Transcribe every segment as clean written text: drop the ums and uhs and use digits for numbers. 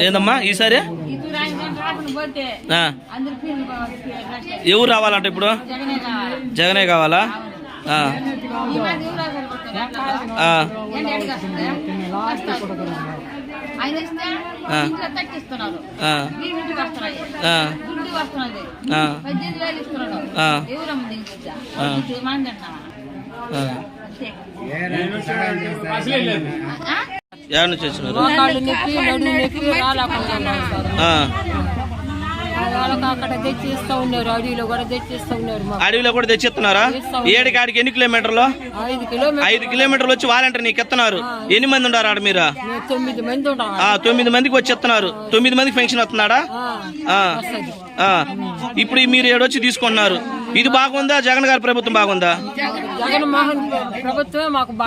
ఏందమ్మా ఈసారి ఎవరు రావాలంట ఇప్పుడు? జగనే కావాలా? ఎవరి నుంచి వచ్చినారు? అడవిలో కూడా తెచ్చిస్తున్నారా? ఏడికి ఆడికి ఎన్ని కిలోమీటర్లు? 5 కిలోమీటర్లు వచ్చి వాలంటీర్ నీకు ఎత్తున్నారు. ఎన్ని మంది ఉన్నారు ఆడ? మీరు 9 మందికి వచ్చి ఎత్తున్నారు. 9 మందికి పెన్షన్ వస్తున్నాడా? ఇప్పుడు మీరు ఏడొచ్చి తీసుకుంటున్నారు. ఇది బాగుందా? జగన్ గారి ప్రభుత్వం బాగుందా?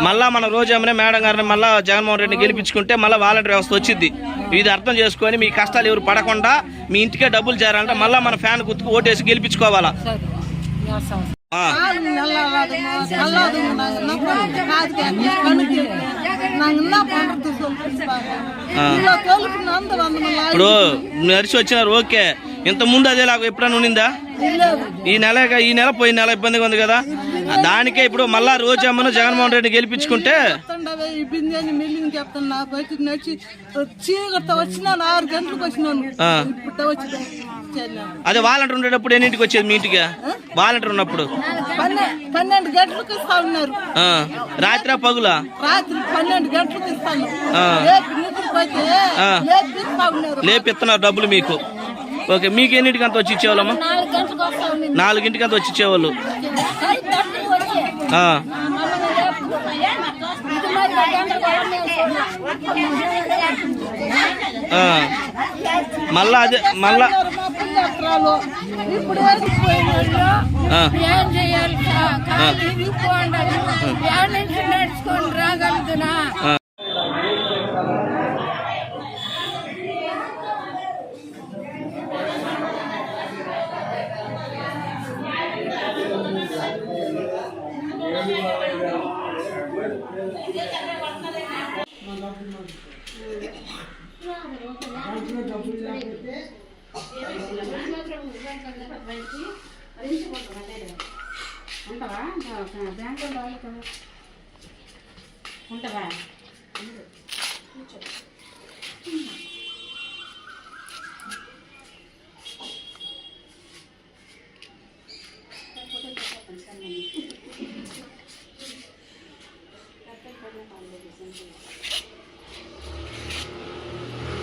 మళ్ళా మన రోజేమనే మేడం గారిని మళ్ళా జగన్మోహన్ రెడ్డిని గెలిపించుకుంటే మళ్ళీ వాలంటీర్ వ్యవస్థ వచ్చింది. ఇది అర్థం చేసుకొని మీ కష్టాలు ఎవరు పడకుండా మీ ఇంటికే డబ్బులు చేరాలంటే మళ్ళా మన ఫ్యాన్ గుర్తుకు ఓటేసి గెలిపించుకోవాలా. ఇప్పుడు నడిచి వచ్చినారు ఓకే. ఇంత ముందు అదేలాగా ఎప్పుడైనా ఉండిందా? ఈ నెల పోయిన నెల ఇబ్బందిగా ఉంది కదా. దానికే ఇప్పుడు మళ్ళా రోజమ్మను జగన్మోహన్ రెడ్డి గెలిపించుకుంటే అదే వాలంటీర్ ఉండేటప్పుడు ఎన్నింటికి వచ్చేది మీ ఇంటికి? వాలంటీర్ ఉన్నప్పుడు 12 గంటలకు ఇస్తా ఉన్నారు. రాత్రి పగులా? రాత్రి 12 గంటలకు ఇస్తాను. లేపిస్తున్నారు డబ్బులు మీకు. ఓకే, మీకు ఎన్నింటికి అంత వచ్చి ఇచ్చేవాళ్ళమ్మా? 4 అంత వచ్చి ఇచ్చేవాళ్ళు. మళ్ళా అదే మళ్ళా ఉంటావా?